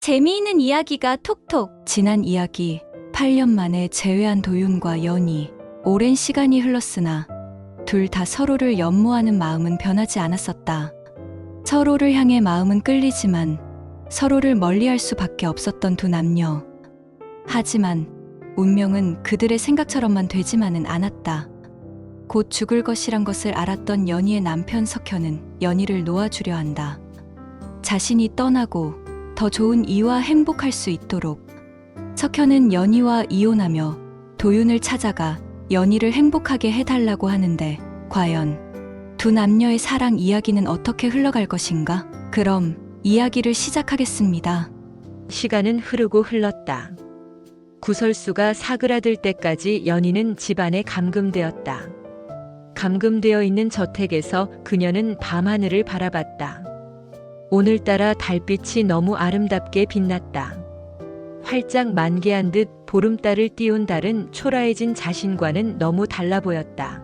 재미있는 이야기가 톡톡. 지난 이야기. 8년 만에 재회한 도윤과 연희. 오랜 시간이 흘렀으나 둘 다 서로를 연모하는 마음은 변하지 않았었다. 서로를 향해 마음은 끌리지만 서로를 멀리할 수밖에 없었던 두 남녀. 하지만 운명은 그들의 생각처럼만 되지만은 않았다. 곧 죽을 것이란 것을 알았던 연희의 남편 석현은 연희를 놓아주려 한다. 자신이 떠나고 더 좋은 이와 행복할 수 있도록. 석현은 연희와 이혼하며 도윤을 찾아가 연희를 행복하게 해달라고 하는데 과연 두 남녀의 사랑 이야기는 어떻게 흘러갈 것인가? 그럼 이야기를 시작하겠습니다. 시간은 흐르고 흘렀다. 구설수가 사그라들 때까지 연희는 집안에 감금되었다. 감금되어 있는 저택에서 그녀는 밤하늘을 바라봤다. 오늘따라 달빛이 너무 아름답게 빛났다. 활짝 만개한 듯 보름달을 띄운 달은 초라해진 자신과는 너무 달라 보였다.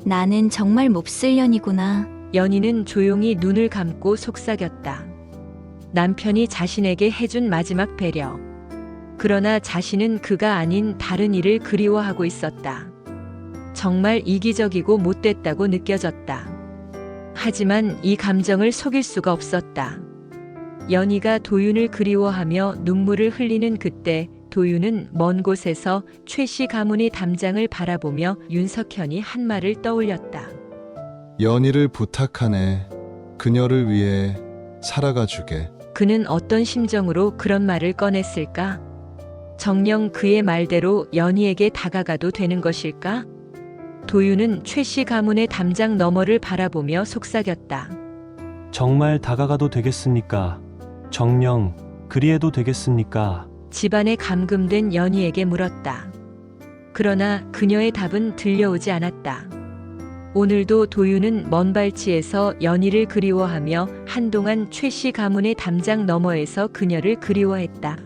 나는 정말 몹쓸 년이구나. 연희는 조용히 눈을 감고 속삭였다. 남편이 자신에게 해준 마지막 배려. 그러나 자신은 그가 아닌 다른 이를 그리워하고 있었다. 정말 이기적이고 못됐다고 느껴졌다. 하지만 이 감정을 속일 수가 없었다. 연희가 도윤을 그리워하며 눈물을 흘리는 그때 도윤은 먼 곳에서 최씨 가문의 담장을 바라보며 윤석현이 한 말을 떠올렸다. 연희를 부탁하네. 그녀를 위해 살아가 주게. 그는 어떤 심정으로 그런 말을 꺼냈을까? 정녕 그의 말대로 연희에게 다가가도 되는 것일까? 도윤은 최씨 가문의 담장 너머를 바라보며 속삭였다. 정말 다가가도 되겠습니까? 정녕 그리해도 되겠습니까? 집안에 감금된 연희에게 물었다. 그러나 그녀의 답은 들려오지 않았다. 오늘도 도윤은 먼 발치에서 연희를 그리워하며 한동안 최씨 가문의 담장 너머에서 그녀를 그리워했다.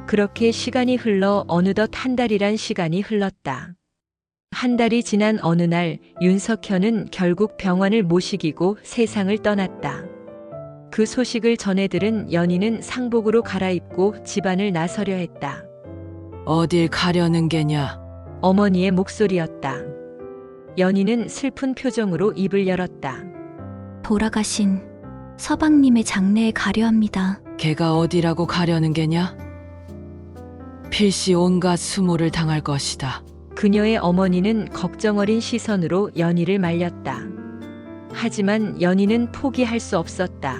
그렇게 시간이 흘러 어느덧 한 달이란 시간이 흘렀다. 한 달이 지난 어느 날 윤석현은 결국 병원을 모시기고 세상을 떠났다. 그 소식을 전해들은 연희는 상복으로 갈아입고 집안을 나서려 했다. 어딜 가려는 게냐? 어머니의 목소리였다. 연희는 슬픈 표정으로 입을 열었다. 돌아가신 서방님의 장례에 가려 합니다. 걔가 어디라고 가려는 게냐? 필시 온갖 수모를 당할 것이다. 그녀의 어머니는 걱정 어린 시선으로 연희를 말렸다. 하지만 연희는 포기할 수 없었다.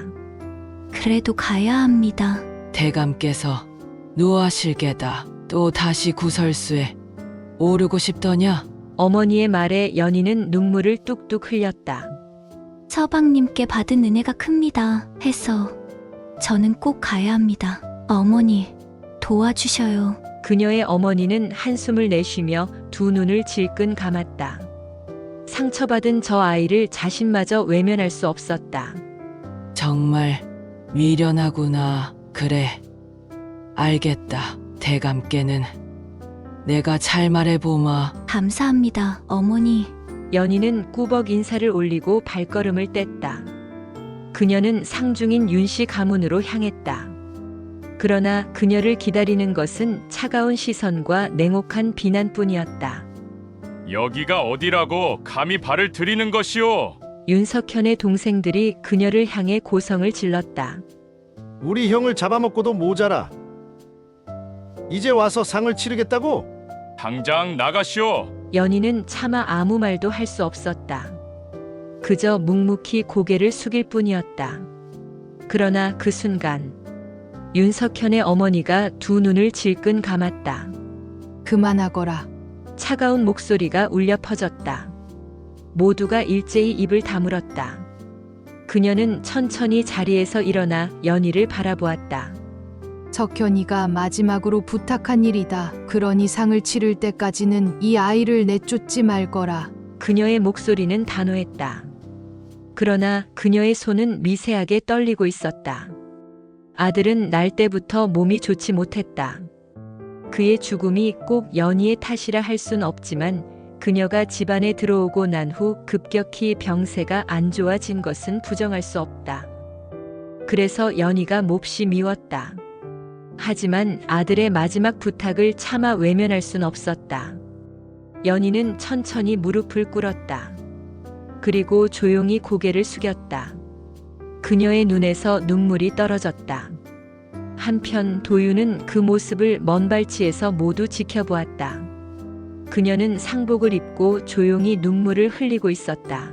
그래도 가야 합니다. 대감께서 노하실 게다. 또 다시 구설수에 오르고 싶더냐? 어머니의 말에 연희는 눈물을 뚝뚝 흘렸다. 서방님께 받은 은혜가 큽니다. 해서 저는 꼭 가야 합니다. 어머니, 도와주셔요. 그녀의 어머니는 한숨을 내쉬며 두 눈을 질끈 감았다. 상처받은 저 아이를 자신마저 외면할 수 없었다. 정말 미련하구나. 그래, 알겠다. 대감께는 내가 잘 말해보마. 감사합니다, 어머니. 연희는 꾸벅 인사를 올리고 발걸음을 뗐다. 그녀는 상중인 윤씨 가문으로 향했다. 그러나 그녀를 기다리는 것은 차가운 시선과 냉혹한 비난뿐이었다. 여기가 어디라고 감히 발을 들이는 것이오? 윤석현의 동생들이 그녀를 향해 고성을 질렀다. 우리 형을 잡아먹고도 모자라. 이제 와서 상을 치르겠다고? 당장 나가시오. 연희는 차마 아무 말도 할 수 없었다. 그저 묵묵히 고개를 숙일 뿐이었다. 그러나 그 순간 윤석현의 어머니가 두 눈을 질끈 감았다. 그만하거라. 차가운 목소리가 울려 퍼졌다. 모두가 일제히 입을 다물었다. 그녀는 천천히 자리에서 일어나 연희를 바라보았다. 석현이가 마지막으로 부탁한 일이다. 그러니 상을 치를 때까지는 이 아이를 내쫓지 말거라. 그녀의 목소리는 단호했다. 그러나 그녀의 손은 미세하게 떨리고 있었다. 아들은 날 때부터 몸이 좋지 못했다. 그의 죽음이 꼭 연희의 탓이라 할 순 없지만 그녀가 집안에 들어오고 난 후 급격히 병세가 안 좋아진 것은 부정할 수 없다. 그래서 연희가 몹시 미웠다. 하지만 아들의 마지막 부탁을 차마 외면할 순 없었다. 연희는 천천히 무릎을 꿇었다. 그리고 조용히 고개를 숙였다. 그녀의 눈에서 눈물이 떨어졌다. 한편 도윤은 그 모습을 먼 발치에서 모두 지켜보았다. 그녀는 상복을 입고 조용히 눈물을 흘리고 있었다.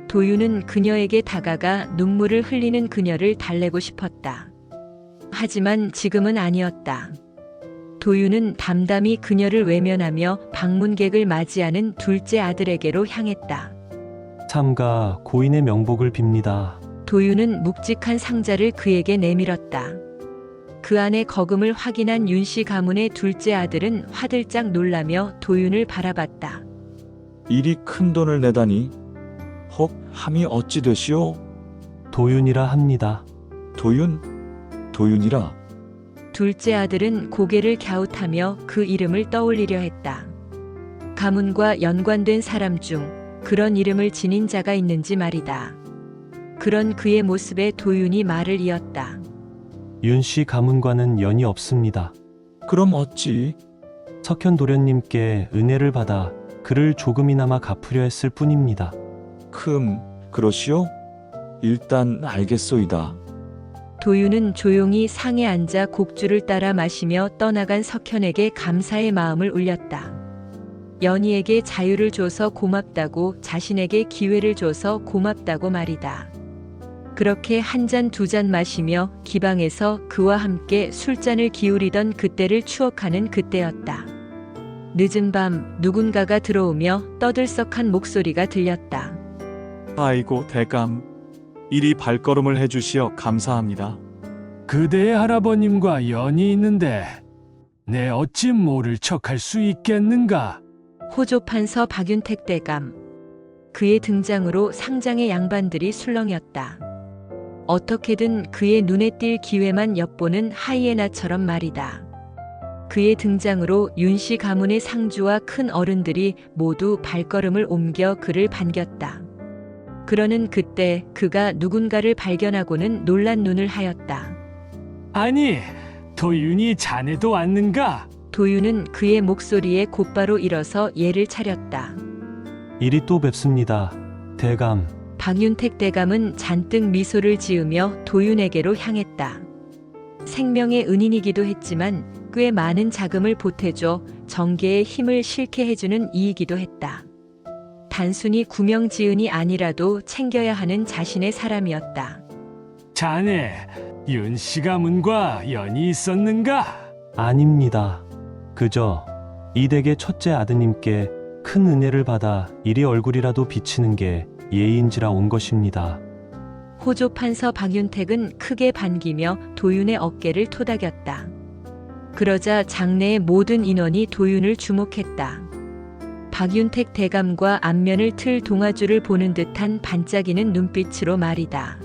도윤은 그녀에게 다가가 눈물을 흘리는 그녀를 달래고 싶었다. 하지만 지금은 아니었다. 도윤은 담담히 그녀를 외면하며 방문객을 맞이하는 둘째 아들에게로 향했다. 삼가 고인의 명복을 빕니다. 도윤은 묵직한 상자를 그에게 내밀었다. 그 안에 거금을 확인한 윤씨 가문의 둘째 아들은 화들짝 놀라며 도윤을 바라봤다. 이리 큰 돈을 내다니. 혹 함이 어찌 되시오? 도윤이라 합니다. 도윤이라. 둘째 아들은 고개를 갸웃하며 그 이름을 떠올리려 했다. 가문과 연관된 사람 중 그런 이름을 지닌 자가 있는지 말이다. 그런 그의 모습에 도윤이 말을 이었다. 윤씨 가문과는 연이 없습니다. 그럼 어찌? 석현 도련님께 은혜를 받아 그를 조금이나마 갚으려 했을 뿐입니다. 그러시오? 일단 알겠소이다. 도윤은 조용히 상에 앉아 곡주를 따라 마시며 떠나간 석현에게 감사의 마음을 울렸다. 연희에게 자유를 줘서 고맙다고, 자신에게 기회를 줘서 고맙다고 말이다. 그렇게 한 잔 두 잔 마시며 기방에서 그와 함께 술잔을 기울이던 그때를 추억하는 그때였다. 늦은 밤 누군가가 들어오며 떠들썩한 목소리가 들렸다. 아이고 대감, 이리 발걸음을 해주시어 감사합니다. 그대의 할아버님과 연이 있는데 내 어찌 모를 척할 수 있겠는가? 호조판서 박윤택 대감. 그의 등장으로 상장의 양반들이 술렁였다. 어떻게든 그의 눈에 띌 기회만 엿보는 하이에나처럼 말이다. 그의 등장으로 윤씨 가문의 상주와 큰 어른들이 모두 발걸음을 옮겨 그를 반겼다. 그러는 그때 그가 누군가를 발견하고는 놀란 눈을 하였다. 아니, 도윤이 자네도 왔는가? 도윤은 그의 목소리에 곧바로 일어서 예를 차렸다. 이리 또 뵙습니다. 대감. 박윤택 대감은 잔뜩 미소를 지으며 도윤에게로 향했다. 생명의 은인이기도 했지만 꽤 많은 자금을 보태줘 정계의 힘을 실게 해주는 이이기도 했다. 단순히 구명지은이 아니라도 챙겨야 하는 자신의 사람이었다. 자네, 윤씨 가문과 연이 있었는가? 아닙니다. 그저 이 댁의 첫째 아드님께 큰 은혜를 받아 이리 얼굴이라도 비치는 게 예의인지라 온 것입니다. 호조판서 박윤택은 크게 반기며 도윤의 어깨를 토닥였다. 그러자 장내의 모든 인원이 도윤을 주목했다. 박윤택 대감과 안면을 틀 동아줄을 보는 듯한 반짝이는 눈빛으로 말이다.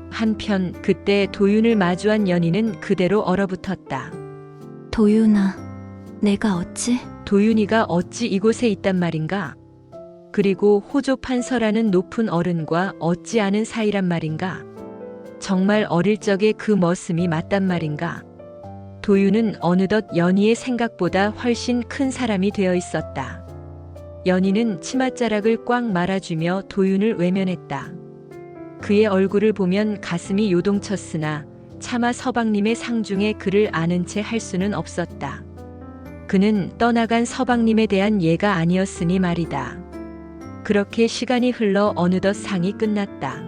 한편 그때 도윤을 마주한 연희는 그대로 얼어붙었다. 도윤아, 내가 어찌? 도윤이가 어찌 이곳에 있단 말인가? 그리고 호조판서라는 높은 어른과 어찌 아는 사이란 말인가? 정말 어릴 적의 그 머슴이 맞단 말인가? 도윤은 어느덧 연희의 생각보다 훨씬 큰 사람이 되어 있었다. 연희는 치맛자락을 꽉 말아주며 도윤을 외면했다. 그의 얼굴을 보면 가슴이 요동쳤으나 차마 서방님의 상중에 그를 아는 채 할 수는 없었다. 그는 떠나간 서방님에 대한 예가 아니었으니 말이다. 그렇게 시간이 흘러 어느덧 상이 끝났다.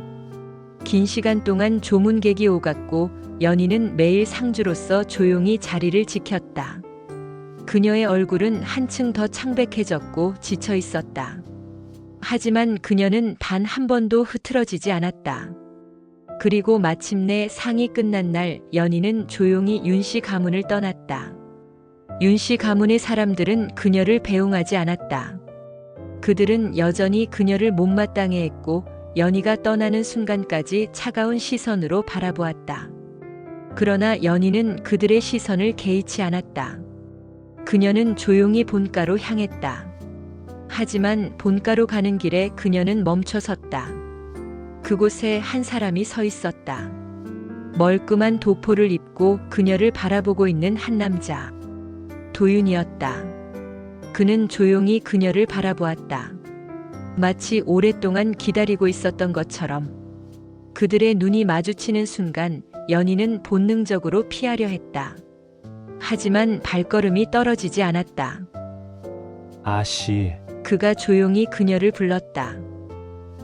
긴 시간 동안 조문객이 오갔고 연희는 매일 상주로서 조용히 자리를 지켰다. 그녀의 얼굴은 한층 더 창백해졌고 지쳐 있었다. 하지만 그녀는 단 한 번도 흐트러지지 않았다. 그리고 마침내 상이 끝난 날 연희는 조용히 윤씨 가문을 떠났다. 윤씨 가문의 사람들은 그녀를 배웅하지 않았다. 그들은 여전히 그녀를 못마땅해 했고 연희가 떠나는 순간까지 차가운 시선으로 바라보았다. 그러나 연희는 그들의 시선을 개의치 않았다. 그녀는 조용히 본가로 향했다. 하지만 본가로 가는 길에 그녀는 멈춰섰다. 그곳에 한 사람이 서 있었다. 멀끔한 도포를 입고 그녀를 바라보고 있는 한 남자. 도윤이었다. 그는 조용히 그녀를 바라보았다. 마치 오랫동안 기다리고 있었던 것처럼. 그들의 눈이 마주치는 순간 연희는 본능적으로 피하려 했다. 하지만 발걸음이 떨어지지 않았다. 아씨, 그가 조용히 그녀를 불렀다.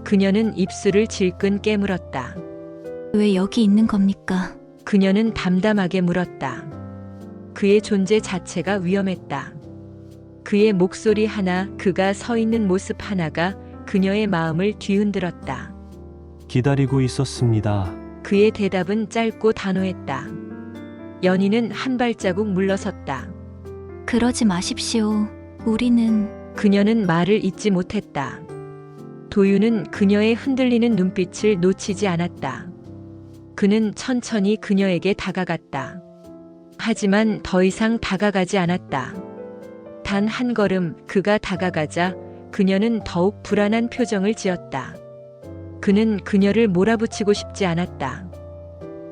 그녀는 입술을 질끈 깨물었다. 왜 여기 있는 겁니까? 그녀는 담담하게 물었다. 그의 존재 자체가 위험했다. 그의 목소리 하나, 그가 서 있는 모습 하나가 그녀의 마음을 뒤흔들었다. 기다리고 있었습니다. 그의 대답은 짧고 단호했다. 연희는 한 발자국 물러섰다. 그러지 마십시오. 우리는 그녀는 말을 잇지 못했다. 도윤은 그녀의 흔들리는 눈빛을 놓치지 않았다. 그는 천천히 그녀에게 다가갔다. 하지만 더 이상 다가가지 않았다. 단 한 걸음 그가 다가가자 그녀는 더욱 불안한 표정을 지었다. 그는 그녀를 몰아붙이고 싶지 않았다.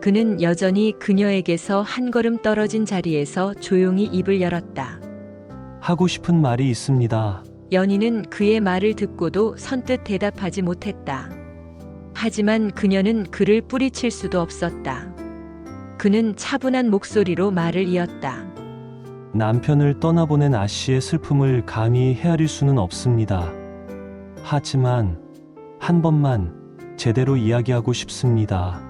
그는 여전히 그녀에게서 한 걸음 떨어진 자리에서 조용히 입을 열었다. 하고 싶은 말이 있습니다. 연희는 그의 말을 듣고도 선뜻 대답하지 못했다. 하지만 그녀는 그를 뿌리칠 수도 없었다. 그는 차분한 목소리로 말을 이었다. 남편을 떠나보낸 아씨의 슬픔을 감히 헤아릴 수는 없습니다. 하지만 한 번만 제대로 이야기하고 싶습니다.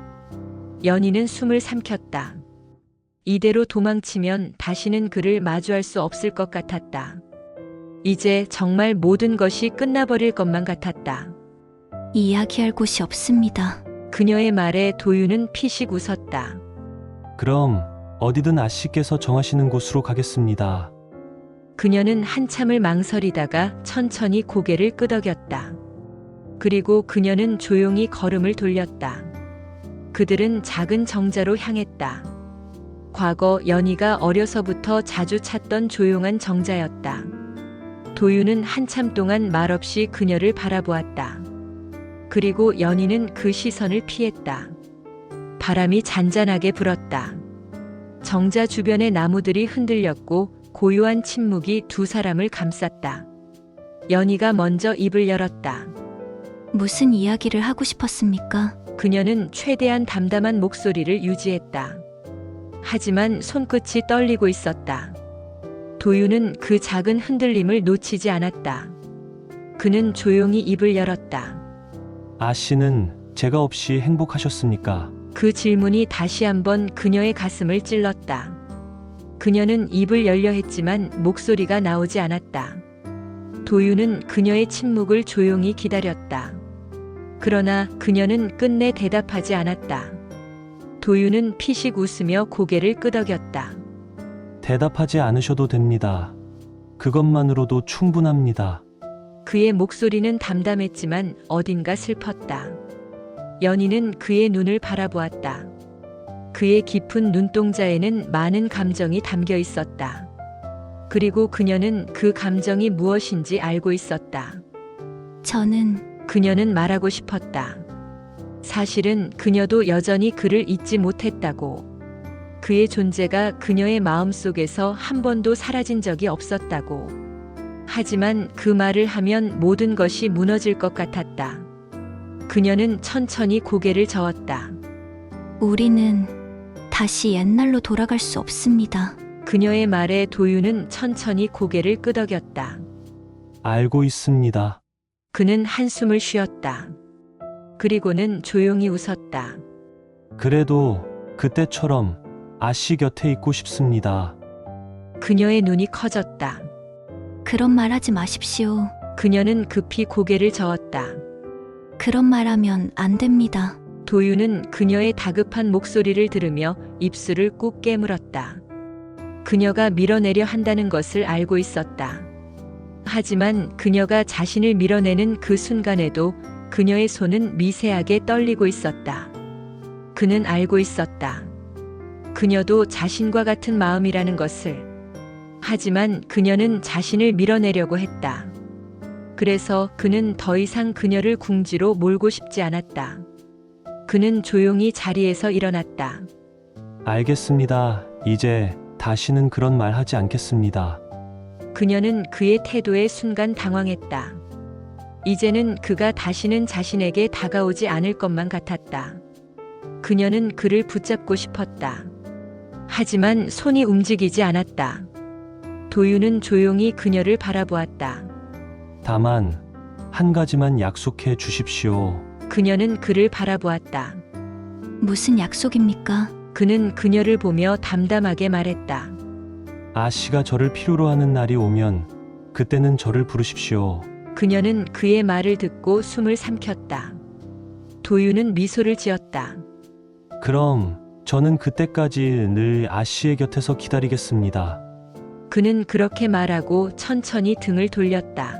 연희는 숨을 삼켰다. 이대로 도망치면 다시는 그를 마주할 수 없을 것 같았다. 이제 정말 모든 것이 끝나버릴 것만 같았다. 이야기할 곳이 없습니다. 그녀의 말에 도윤은 피식 웃었다. 그럼 어디든 아씨께서 정하시는 곳으로 가겠습니다. 그녀는 한참을 망설이다가 천천히 고개를 끄덕였다. 그리고 그녀는 조용히 걸음을 돌렸다. 그들은 작은 정자로 향했다. 과거 연희가 어려서부터 자주 찾던 조용한 정자였다. 도윤은 한참 동안 말없이 그녀를 바라보았다. 그리고 연희는 그 시선을 피했다. 바람이 잔잔하게 불었다. 정자 주변의 나무들이 흔들렸고 고요한 침묵이 두 사람을 감쌌다. 연희가 먼저 입을 열었다. 무슨 이야기를 하고 싶었습니까? 그녀는 최대한 담담한 목소리를 유지했다. 하지만 손끝이 떨리고 있었다. 도윤은 그 작은 흔들림을 놓치지 않았다. 그는 조용히 입을 열었다. 아씨는 제가 없이 행복하셨습니까? 그 질문이 다시 한번 그녀의 가슴을 찔렀다. 그녀는 입을 열려 했지만 목소리가 나오지 않았다. 도윤은 그녀의 침묵을 조용히 기다렸다. 그러나 그녀는 끝내 대답하지 않았다. 도윤은 피식 웃으며 고개를 끄덕였다. 대답하지 않으셔도 됩니다. 그것만으로도 충분합니다. 그의 목소리는 담담했지만 어딘가 슬펐다. 연희는 그의 눈을 바라보았다. 그의 깊은 눈동자에는 많은 감정이 담겨 있었다. 그리고 그녀는 그 감정이 무엇인지 알고 있었다. 그녀는 말하고 싶었다. 사실은 그녀도 여전히 그를 잊지 못했다고. 그의 존재가 그녀의 마음속에서 한 번도 사라진 적이 없었다고. 하지만 그 말을 하면 모든 것이 무너질 것 같았다. 그녀는 천천히 고개를 저었다. 우리는 다시 옛날로 돌아갈 수 없습니다. 그녀의 말에 도윤은 천천히 고개를 끄덕였다. 알고 있습니다. 그는 한숨을 쉬었다. 그리고는 조용히 웃었다. 그래도 그때처럼 아씨 곁에 있고 싶습니다. 그녀의 눈이 커졌다. 그런 말 하지 마십시오. 그녀는 급히 고개를 저었다. 그런 말 하면 안 됩니다. 도윤은 그녀의 다급한 목소리를 들으며 입술을 꾹 깨물었다. 그녀가 밀어내려 한다는 것을 알고 있었다. 하지만 그녀가 자신을 밀어내는 그 순간에도 그녀의 손은 미세하게 떨리고 있었다. 그는 알고 있었다. 그녀도 자신과 같은 마음이라는 것을. 하지만 그녀는 자신을 밀어내려고 했다. 그래서 그는 더 이상 그녀를 궁지로 몰고 싶지 않았다. 그는 조용히 자리에서 일어났다. 알겠습니다. 이제 다시는 그런 말 하지 않겠습니다. 그녀는 그의 태도에 순간 당황했다. 이제는 그가 다시는 자신에게 다가오지 않을 것만 같았다. 그녀는 그를 붙잡고 싶었다. 하지만 손이 움직이지 않았다. 도윤은 조용히 그녀를 바라보았다. 다만 한 가지만 약속해 주십시오. 그녀는 그를 바라보았다. 무슨 약속입니까? 그는 그녀를 보며 담담하게 말했다. 아씨가 저를 필요로 하는 날이 오면 그때는 저를 부르십시오. 그녀는 그의 말을 듣고 숨을 삼켰다. 도윤은 미소를 지었다. 그럼 저는 그때까지 늘 아씨의 곁에서 기다리겠습니다. 그는 그렇게 말하고 천천히 등을 돌렸다.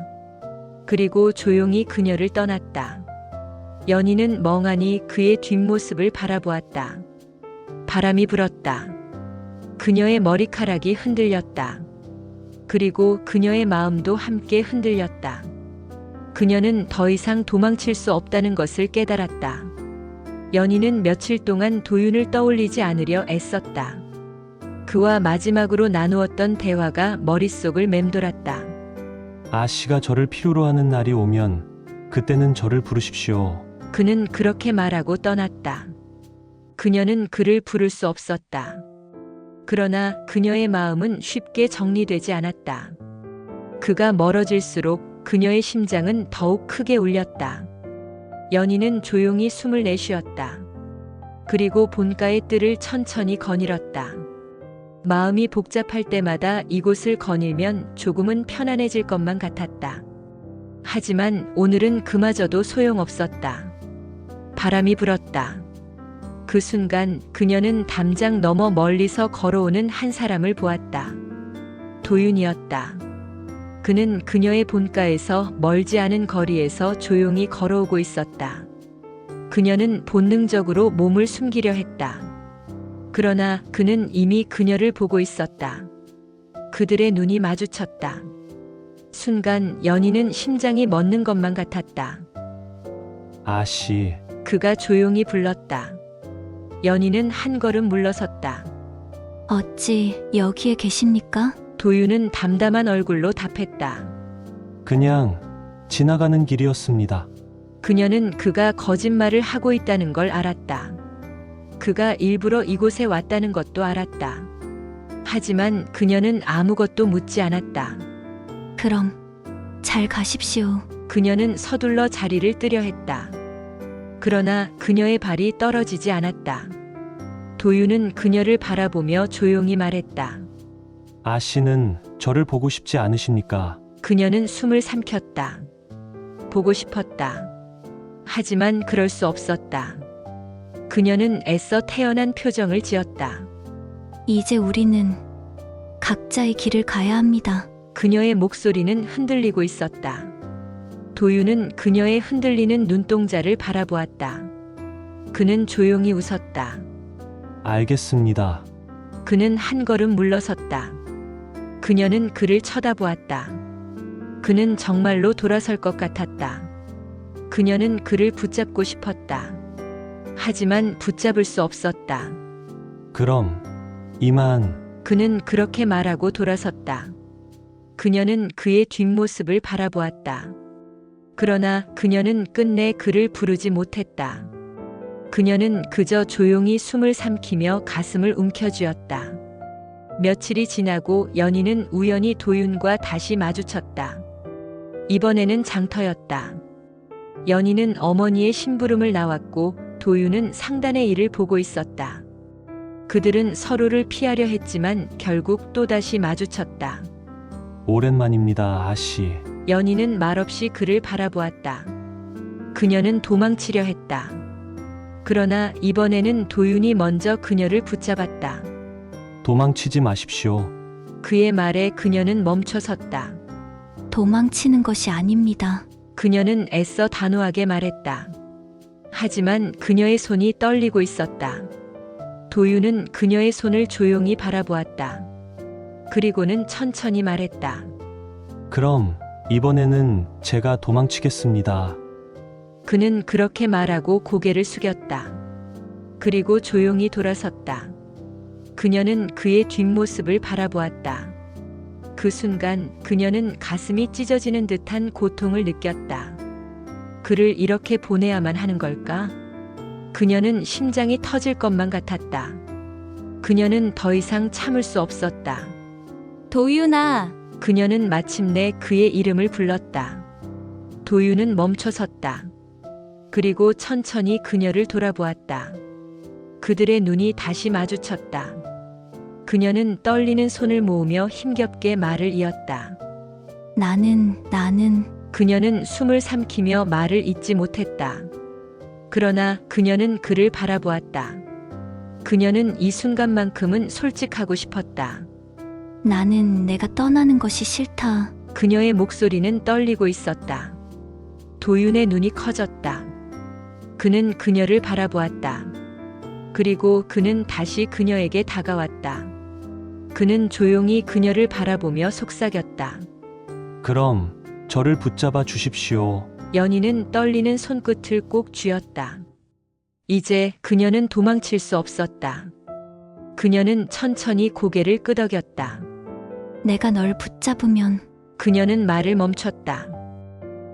그리고 조용히 그녀를 떠났다. 연희는 멍하니 그의 뒷모습을 바라보았다. 바람이 불었다. 그녀의 머리카락이 흔들렸다. 그리고 그녀의 마음도 함께 흔들렸다. 그녀는 더 이상 도망칠 수 없다는 것을 깨달았다. 연희는 며칠 동안 도윤을 떠올리지 않으려 애썼다. 그와 마지막으로 나누었던 대화가 머릿속을 맴돌았다. 아씨가 저를 필요로 하는 날이 오면 그때는 저를 부르십시오. 그는 그렇게 말하고 떠났다. 그녀는 그를 부를 수 없었다. 그러나 그녀의 마음은 쉽게 정리되지 않았다. 그가 멀어질수록 그녀의 심장은 더욱 크게 울렸다. 연희는 조용히 숨을 내쉬었다. 그리고 본가의 뜰을 천천히 거닐었다. 마음이 복잡할 때마다 이곳을 거닐면 조금은 편안해질 것만 같았다. 하지만 오늘은 그마저도 소용없었다. 바람이 불었다. 그 순간 그녀는 담장 너머 멀리서 걸어오는 한 사람을 보았다. 도윤이었다. 그는 그녀의 본가에서 멀지 않은 거리에서 조용히 걸어오고 있었다. 그녀는 본능적으로 몸을 숨기려 했다. 그러나 그는 이미 그녀를 보고 있었다. 그들의 눈이 마주쳤다. 순간 연희는 심장이 멎는 것만 같았다. 아씨, 그가 조용히 불렀다. 연희는 한 걸음 물러섰다. 어찌 여기에 계십니까? 도윤은 담담한 얼굴로 답했다. 그냥 지나가는 길이었습니다. 그녀는 그가 거짓말을 하고 있다는 걸 알았다. 그가 일부러 이곳에 왔다는 것도 알았다. 하지만 그녀는 아무것도 묻지 않았다. 그럼 잘 가십시오. 그녀는 서둘러 자리를 뜨려 했다. 그러나 그녀의 발이 떨어지지 않았다. 도윤은 그녀를 바라보며 조용히 말했다. 아씨는 저를 보고 싶지 않으십니까? 그녀는 숨을 삼켰다. 보고 싶었다. 하지만 그럴 수 없었다. 그녀는 애써 태연한 표정을 지었다. 이제 우리는 각자의 길을 가야 합니다. 그녀의 목소리는 흔들리고 있었다. 도윤은 그녀의 흔들리는 눈동자를 바라보았다. 그는 조용히 웃었다. 알겠습니다. 그는 한 걸음 물러섰다. 그녀는 그를 쳐다보았다. 그는 정말로 돌아설 것 같았다. 그녀는 그를 붙잡고 싶었다. 하지만 붙잡을 수 없었다. 그럼 이만. 그는 그렇게 말하고 돌아섰다. 그녀는 그의 뒷모습을 바라보았다. 그러나 그녀는 끝내 그를 부르지 못했다. 그녀는 그저 조용히 숨을 삼키며 가슴을 움켜쥐었다. 며칠이 지나고 연희는 우연히 도윤과 다시 마주쳤다. 이번에는 장터였다. 연희는 어머니의 심부름을 나왔고 도윤은 상단의 일을 보고 있었다. 그들은 서로를 피하려 했지만 결국 또다시 마주쳤다. 오랜만입니다, 아씨. 연희는 말없이 그를 바라보았다. 그녀는 도망치려 했다. 그러나 이번에는 도윤이 먼저 그녀를 붙잡았다. 도망치지 마십시오. 그의 말에 그녀는 멈춰섰다. 도망치는 것이 아닙니다. 그녀는 애써 단호하게 말했다. 하지만 그녀의 손이 떨리고 있었다. 도윤은 그녀의 손을 조용히 바라보았다. 그리고는 천천히 말했다. 그럼 이번에는 제가 도망치겠습니다. 그는 그렇게 말하고 고개를 숙였다. 그리고 조용히 돌아섰다. 그녀는 그의 뒷모습을 바라보았다. 그 순간 그녀는 가슴이 찢어지는 듯한 고통을 느꼈다. 그를 이렇게 보내야만 하는 걸까? 그녀는 심장이 터질 것만 같았다. 그녀는 더 이상 참을 수 없었다. 도윤아, 그녀는 마침내 그의 이름을 불렀다. 도윤은 멈춰섰다. 그리고 천천히 그녀를 돌아보았다. 그들의 눈이 다시 마주쳤다. 그녀는 떨리는 손을 모으며 힘겹게 말을 이었다. 나는 그녀는 숨을 삼키며 말을 잇지 못했다. 그러나 그녀는 그를 바라보았다. 그녀는 이 순간만큼은 솔직하고 싶었다. 나는 내가 떠나는 것이 싫다. 그녀의 목소리는 떨리고 있었다. 도윤의 눈이 커졌다. 그는 그녀를 바라보았다. 그리고 그는 다시 그녀에게 다가왔다. 그는 조용히 그녀를 바라보며 속삭였다. 그럼 저를 붙잡아 주십시오. 연희는 떨리는 손끝을 꼭 쥐었다. 이제 그녀는 도망칠 수 없었다. 그녀는 천천히 고개를 끄덕였다. 내가 널 붙잡으면 그녀는 말을 멈췄다.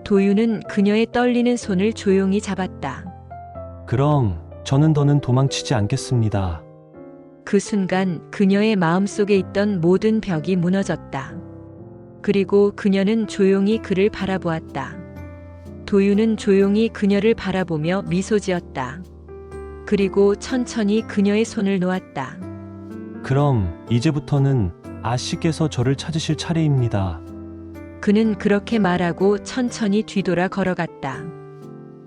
도윤은 그녀의 떨리는 손을 조용히 잡았다. 그럼 저는 더는 도망치지 않겠습니다. 그 순간 그녀의 마음속에 있던 모든 벽이 무너졌다. 그리고 그녀는 조용히 그를 바라보았다. 도윤은 조용히 그녀를 바라보며 미소 지었다. 그리고 천천히 그녀의 손을 놓았다. 그럼 이제부터는 아씨께서 저를 찾으실 차례입니다. 그는 그렇게 말하고 천천히 뒤돌아 걸어갔다.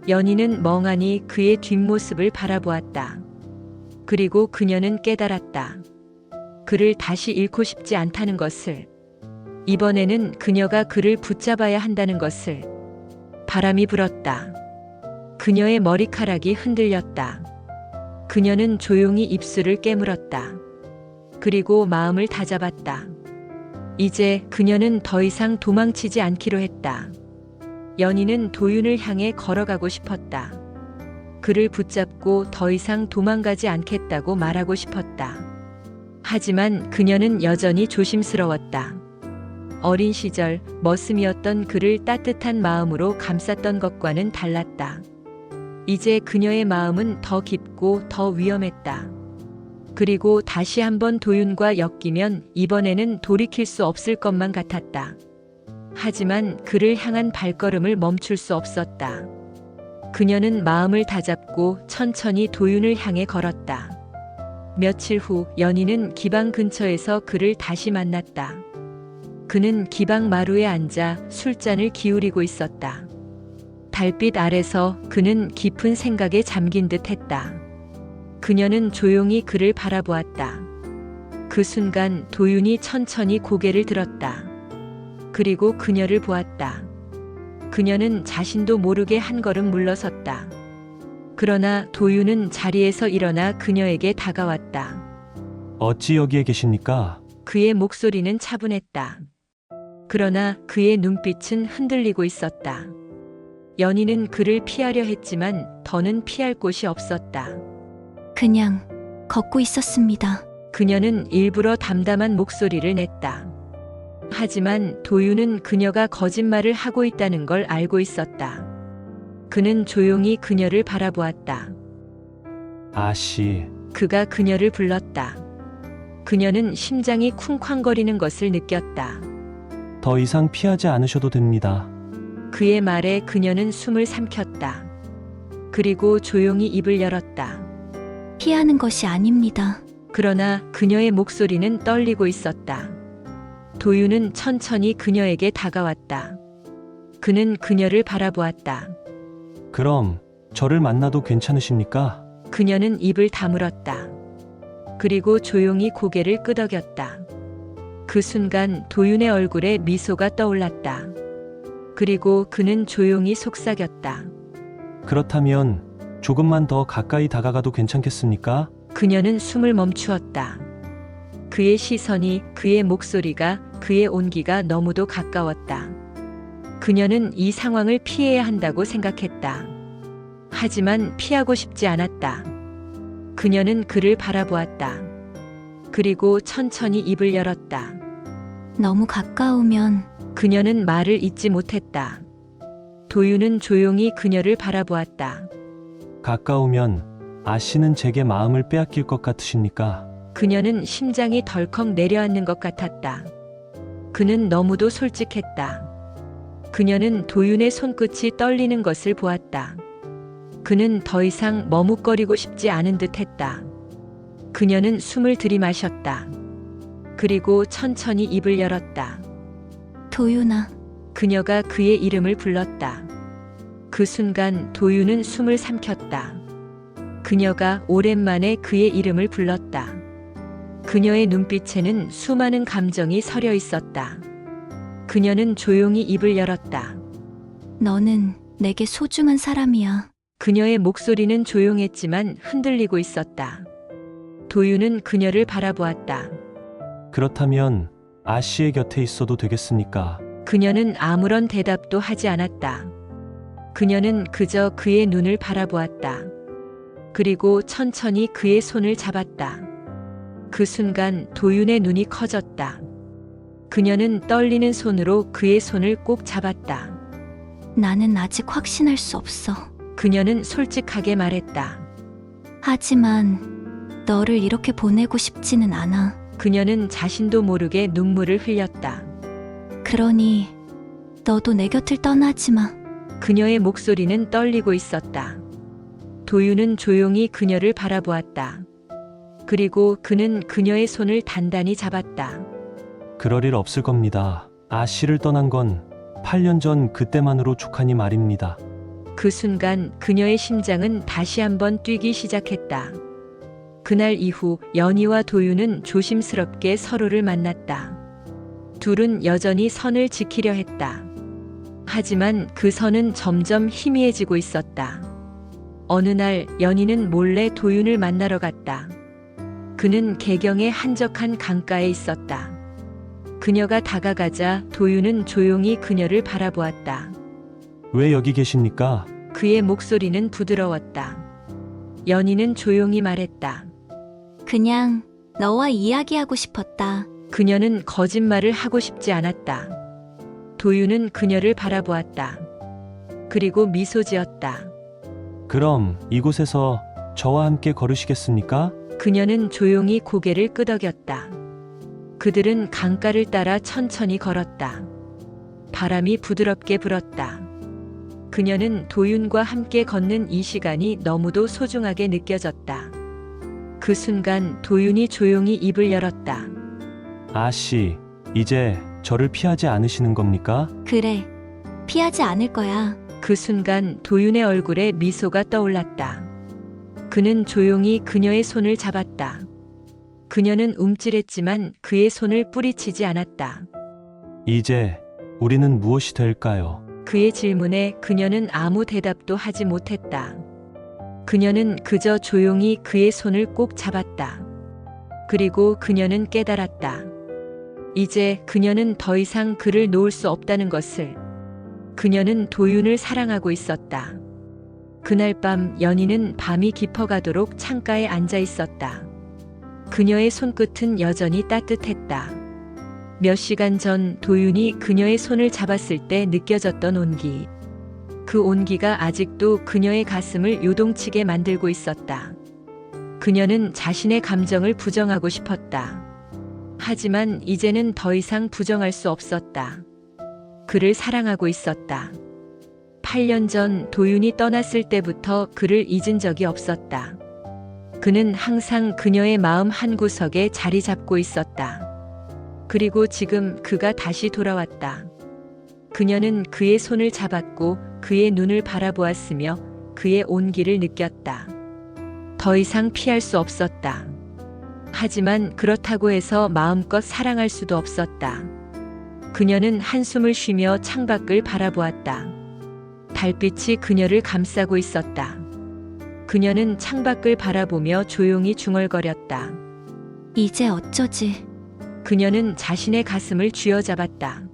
연희는 멍하니 그의 뒷모습을 바라보았다. 그리고 그녀는 깨달았다. 그를 다시 잃고 싶지 않다는 것을. 이번에는 그녀가 그를 붙잡아야 한다는 것을. 바람이 불었다. 그녀의 머리카락이 흔들렸다. 그녀는 조용히 입술을 깨물었다. 그리고 마음을 다잡았다. 이제 그녀는 더 이상 도망치지 않기로 했다. 연희는 도윤을 향해 걸어가고 싶었다. 그를 붙잡고 더 이상 도망가지 않겠다고 말하고 싶었다. 하지만 그녀는 여전히 조심스러웠다. 어린 시절 머슴이었던 그를 따뜻한 마음으로 감쌌던 것과는 달랐다. 이제 그녀의 마음은 더 깊고 더 위험했다. 그리고 다시 한번 도윤과 엮이면 이번에는 돌이킬 수 없을 것만 같았다. 하지만 그를 향한 발걸음을 멈출 수 없었다. 그녀는 마음을 다잡고 천천히 도윤을 향해 걸었다. 며칠 후 연희는 기방 근처에서 그를 다시 만났다. 그는 기방 마루에 앉아 술잔을 기울이고 있었다. 달빛 아래서 그는 깊은 생각에 잠긴 듯 했다. 그녀는 조용히 그를 바라보았다. 그 순간 도윤이 천천히 고개를 들었다. 그리고 그녀를 보았다. 그녀는 자신도 모르게 한 걸음 물러섰다. 그러나 도윤은 자리에서 일어나 그녀에게 다가왔다. 어찌 여기에 계십니까? 그의 목소리는 차분했다. 그러나 그의 눈빛은 흔들리고 있었다. 연희는 그를 피하려 했지만 더는 피할 곳이 없었다. 그냥 걷고 있었습니다. 그녀는 일부러 담담한 목소리를 냈다. 하지만 도윤은 그녀가 거짓말을 하고 있다는 걸 알고 있었다. 그는 조용히 그녀를 바라보았다. 아씨, 그가 그녀를 불렀다. 그녀는 심장이 쿵쾅거리는 것을 느꼈다. 더 이상 피하지 않으셔도 됩니다. 그의 말에 그녀는 숨을 삼켰다. 그리고 조용히 입을 열었다. 피하는 것이 아닙니다. 그러나 그녀의 목소리는 떨리고 있었다. 도윤은 천천히 그녀에게 다가왔다. 그는 그녀를 바라보았다. 그럼 저를 만나도 괜찮으십니까? 그녀는 입을 다물었다. 그리고 조용히 고개를 끄덕였다. 그 순간 도윤의 얼굴에 미소가 떠올랐다. 그리고 그는 조용히 속삭였다. 그렇다면 조금만 더 가까이 다가가도 괜찮겠습니까? 그녀는 숨을 멈추었다. 그의 시선이, 그의 목소리가, 그의 온기가 너무도 가까웠다. 그녀는 이 상황을 피해야 한다고 생각했다. 하지만 피하고 싶지 않았다. 그녀는 그를 바라보았다. 그리고 천천히 입을 열었다. 너무 가까우면 그녀는 말을 잇지 못했다. 도윤은 조용히 그녀를 바라보았다. 가까우면 아씨는 제게 마음을 빼앗길 것 같으십니까? 그녀는 심장이 덜컥 내려앉는 것 같았다. 그는 너무도 솔직했다. 그녀는 도윤의 손끝이 떨리는 것을 보았다. 그는 더 이상 머뭇거리고 싶지 않은 듯 했다. 그녀는 숨을 들이마셨다. 그리고 천천히 입을 열었다. 도윤아. 그녀가 그의 이름을 불렀다. 그 순간 도윤은 숨을 삼켰다. 그녀가 오랜만에 그의 이름을 불렀다. 그녀의 눈빛에는 수많은 감정이 서려 있었다. 그녀는 조용히 입을 열었다. 너는 내게 소중한 사람이야. 그녀의 목소리는 조용했지만 흔들리고 있었다. 도윤은 그녀를 바라보았다. 그렇다면 아씨의 곁에 있어도 되겠습니까? 그녀는 아무런 대답도 하지 않았다. 그녀는 그저 그의 눈을 바라보았다. 그리고 천천히 그의 손을 잡았다. 그 순간 도윤의 눈이 커졌다. 그녀는 떨리는 손으로 그의 손을 꼭 잡았다. 나는 아직 확신할 수 없어. 그녀는 솔직하게 말했다. 하지만 너를 이렇게 보내고 싶지는 않아. 그녀는 자신도 모르게 눈물을 흘렸다. 그러니 너도 내 곁을 떠나지 마. 그녀의 목소리는 떨리고 있었다. 도윤은 조용히 그녀를 바라보았다. 그리고 그는 그녀의 손을 단단히 잡았다. 그럴 일 없을 겁니다. 아씨를 떠난 건 8년 전 그때만으로 족하니 말입니다. 그 순간 그녀의 심장은 다시 한번 뛰기 시작했다. 그날 이후 연희와 도윤은 조심스럽게 서로를 만났다. 둘은 여전히 선을 지키려 했다. 하지만 그 선은 점점 희미해지고 있었다. 어느 날 연희는 몰래 도윤을 만나러 갔다. 그는 개경의 한적한 강가에 있었다. 그녀가 다가가자 도윤은 조용히 그녀를 바라보았다. 왜 여기 계십니까? 그의 목소리는 부드러웠다. 연희는 조용히 말했다. 그냥 너와 이야기하고 싶었다. 그녀는 거짓말을 하고 싶지 않았다. 도윤은 그녀를 바라보았다. 그리고 미소 지었다. 그럼 이곳에서 저와 함께 걸으시겠습니까? 그녀는 조용히 고개를 끄덕였다. 그들은 강가를 따라 천천히 걸었다. 바람이 부드럽게 불었다. 그녀는 도윤과 함께 걷는 이 시간이 너무도 소중하게 느껴졌다. 그 순간 도윤이 조용히 입을 열었다. 아씨, 이제 저를 피하지 않으시는 겁니까? 그래. 피하지 않을 거야. 그 순간 도윤의 얼굴에 미소가 떠올랐다. 그는 조용히 그녀의 손을 잡았다. 그녀는 움찔했지만 그의 손을 뿌리치지 않았다. 이제 우리는 무엇이 될까요? 그의 질문에 그녀는 아무 대답도 하지 못했다. 그녀는 그저 조용히 그의 손을 꼭 잡았다. 그리고 그녀는 깨달았다. 이제 그녀는 더 이상 그를 놓을 수 없다는 것을. 그녀는 도윤을 사랑하고 있었다. 그날 밤 연희는 밤이 깊어가도록 창가에 앉아 있었다. 그녀의 손끝은 여전히 따뜻했다. 몇 시간 전 도윤이 그녀의 손을 잡았을 때 느껴졌던 온기. 그 온기가 아직도 그녀의 가슴을 요동치게 만들고 있었다. 그녀는 자신의 감정을 부정하고 싶었다. 하지만 이제는 더 이상 부정할 수 없었다. 그를 사랑하고 있었다. 8년 전 도윤이 떠났을 때부터 그를 잊은 적이 없었다. 그는 항상 그녀의 마음 한구석에 자리 잡고 있었다. 그리고 지금 그가 다시 돌아왔다. 그녀는 그의 손을 잡았고 그의 눈을 바라보았으며 그의 온기를 느꼈다. 더 이상 피할 수 없었다. 하지만 그렇다고 해서 마음껏 사랑할 수도 없었다. 그녀는 한숨을 쉬며 창밖을 바라보았다. 달빛이 그녀를 감싸고 있었다. 그녀는 창밖을 바라보며 조용히 중얼거렸다. 이제 어쩌지? 그녀는 자신의 가슴을 쥐어잡았다.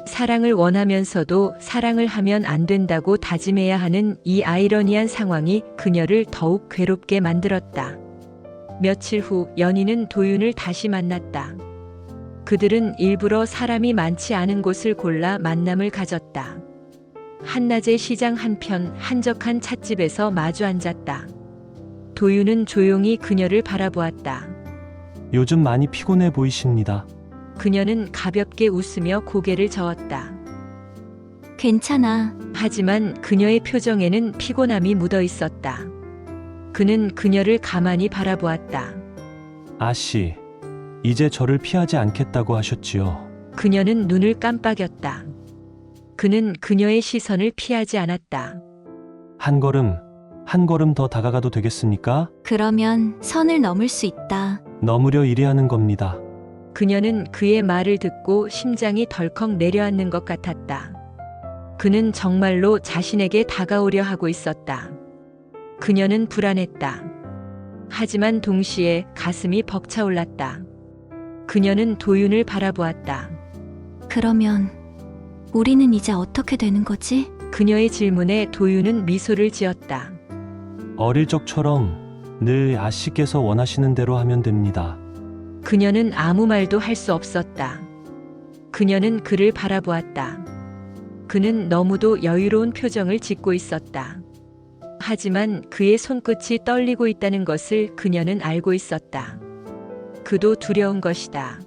사랑을 원하면서도 사랑을 하면 안 된다고 다짐해야 하는 이 아이러니한 상황이 그녀를 더욱 괴롭게 만들었다. 며칠 후 연희는 도윤을 다시 만났다. 그들은 일부러 사람이 많지 않은 곳을 골라 만남을 가졌다. 한낮의 시장 한편 한적한 찻집에서 마주 앉았다. 도윤은 조용히 그녀를 바라보았다. 요즘 많이 피곤해 보이십니다. 그녀는 가볍게 웃으며 고개를 저었다. 괜찮아. 하지만 그녀의 표정에는 피곤함이 묻어 있었다. 그는 그녀를 가만히 바라보았다. 아씨, 이제 저를 피하지 않겠다고 하셨지요. 그녀는 눈을 깜빡였다. 그는 그녀의 시선을 피하지 않았다. 한 걸음 더 다가가도 되겠습니까? 그러면 선을 넘을 수 있다. 넘으려 이리 하는 겁니다. 그녀는 그의 말을 듣고 심장이 덜컥 내려앉는 것 같았다. 그는 정말로 자신에게 다가오려 하고 있었다. 그녀는 불안했다. 하지만 동시에 가슴이 벅차올랐다. 그녀는 도윤을 바라보았다. 그러면 우리는 이제 어떻게 되는 거지? 그녀의 질문에 도윤은 미소를 지었다. 어릴 적처럼 늘 아씨께서 원하시는 대로 하면 됩니다. 그녀는 아무 말도 할 수 없었다. 그녀는 그를 바라보았다. 그는 너무도 여유로운 표정을 짓고 있었다. 하지만 그의 손끝이 떨리고 있다는 것을 그녀는 알고 있었다. 그도 두려운 것이다.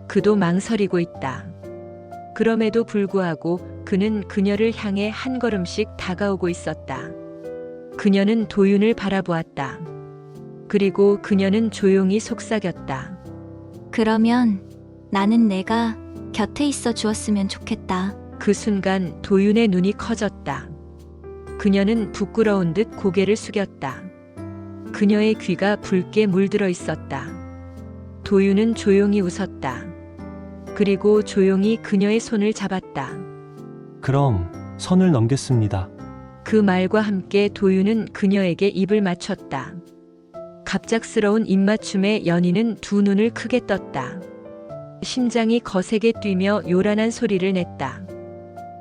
그도 망설이고 있다. 그럼에도 불구하고 그는 그녀를 향해 한 걸음씩 다가오고 있었다. 그녀는 도윤을 바라보았다. 그리고 그녀는 조용히 속삭였다. 그러면 나는 내가 곁에 있어 주었으면 좋겠다. 그 순간 도윤의 눈이 커졌다. 그녀는 부끄러운 듯 고개를 숙였다. 그녀의 귀가 붉게 물들어 있었다. 도윤은 조용히 웃었다. 그리고 조용히 그녀의 손을 잡았다. 그럼 선을 넘겠습니다. 그 말과 함께 도윤은 그녀에게 입을 맞췄다. 갑작스러운 입맞춤에 연희는 두 눈을 크게 떴다. 심장이 거세게 뛰며 요란한 소리를 냈다.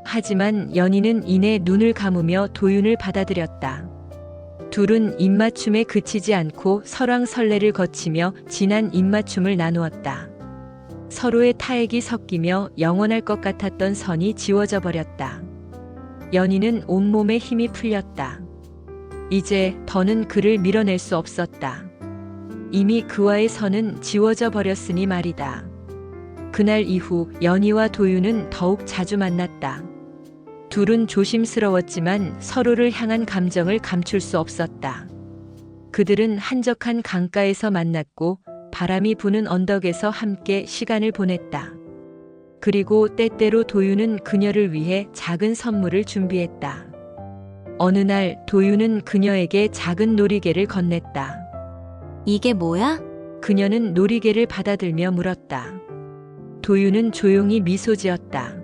하지만 연희는 이내 눈을 감으며 도윤을 받아들였다. 둘은 입맞춤에 그치지 않고 설왕설래를 거치며 진한 입맞춤을 나누었다. 서로의 타액이 섞이며 영원할 것 같았던 선이 지워져 버렸다. 연희는 온몸에 힘이 풀렸다. 이제 더는 그를 밀어낼 수 없었다. 이미 그와의 선은 지워져 버렸으니 말이다. 그날 이후 연희와 도윤은 더욱 자주 만났다. 둘은 조심스러웠지만 서로를 향한 감정을 감출 수 없었다. 그들은 한적한 강가에서 만났고 바람이 부는 언덕에서 함께 시간을 보냈다. 그리고 때때로 도윤은 그녀를 위해 작은 선물을 준비했다. 어느 날 도윤은 그녀에게 작은 놀이개를 건넸다. 이게 뭐야? 그녀는 놀이개를 받아들며 물었다. 도윤은 조용히 미소 지었다.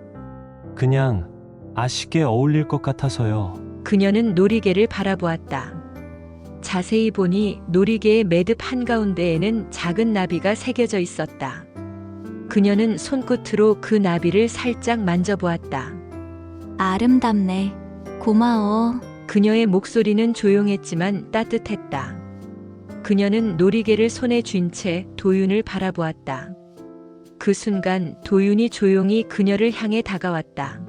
그냥 아씨께 어울릴 것 같아서요. 그녀는 놀이개를 바라보았다. 자세히 보니 놀이개의 매듭 한가운데에는 작은 나비가 새겨져 있었다. 그녀는 손끝으로 그 나비를 살짝 만져보았다. 아름답네. 고마워. 그녀의 목소리는 조용했지만 따뜻했다. 그녀는 놀이개를 손에 쥔 채 도윤을 바라보았다. 그 순간 도윤이 조용히 그녀를 향해 다가왔다.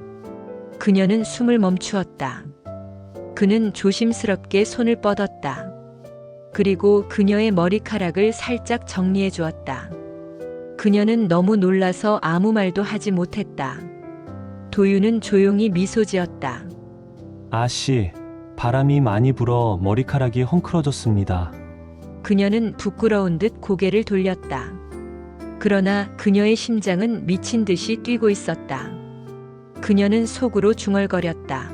그녀는 숨을 멈추었다. 그는 조심스럽게 손을 뻗었다. 그리고 그녀의 머리카락을 살짝 정리해 주었다. 그녀는 너무 놀라서 아무 말도 하지 못했다. 도윤은 조용히 미소 지었다. 아씨, 바람이 많이 불어 머리카락이 헝클어졌습니다. 그녀는 부끄러운 듯 고개를 돌렸다. 그러나 그녀의 심장은 미친 듯이 뛰고 있었다. 그녀는 속으로 중얼거렸다.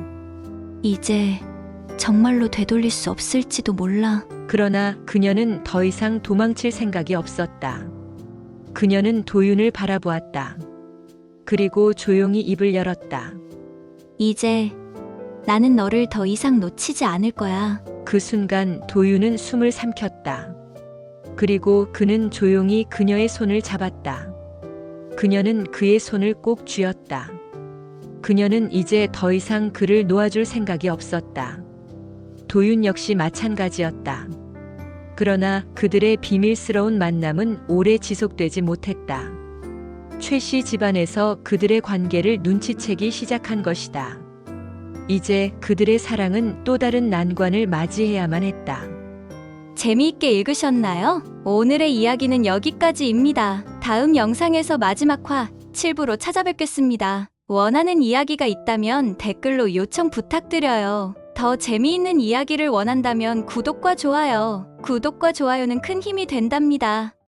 이제 정말로 되돌릴 수 없을지도 몰라. 그러나 그녀는 더 이상 도망칠 생각이 없었다. 그녀는 도윤을 바라보았다. 그리고 조용히 입을 열었다. 이제 나는 너를 더 이상 놓치지 않을 거야. 그 순간 도윤은 숨을 삼켰다. 그리고 그는 조용히 그녀의 손을 잡았다. 그녀는 그의 손을 꼭 쥐었다. 그녀는 이제 더 이상 그를 놓아줄 생각이 없었다. 도윤 역시 마찬가지였다. 그러나 그들의 비밀스러운 만남은 오래 지속되지 못했다. 최 씨 집안에서 그들의 관계를 눈치채기 시작한 것이다. 이제 그들의 사랑은 또 다른 난관을 맞이해야만 했다. 재미있게 읽으셨나요? 오늘의 이야기는 여기까지입니다. 다음 영상에서 마지막 화 7부로 찾아뵙겠습니다. 원하는 이야기가 있다면 댓글로 요청 부탁드려요. 더 재미있는 이야기를 원한다면 구독과 좋아요. 구독과 좋아요는 큰 힘이 된답니다.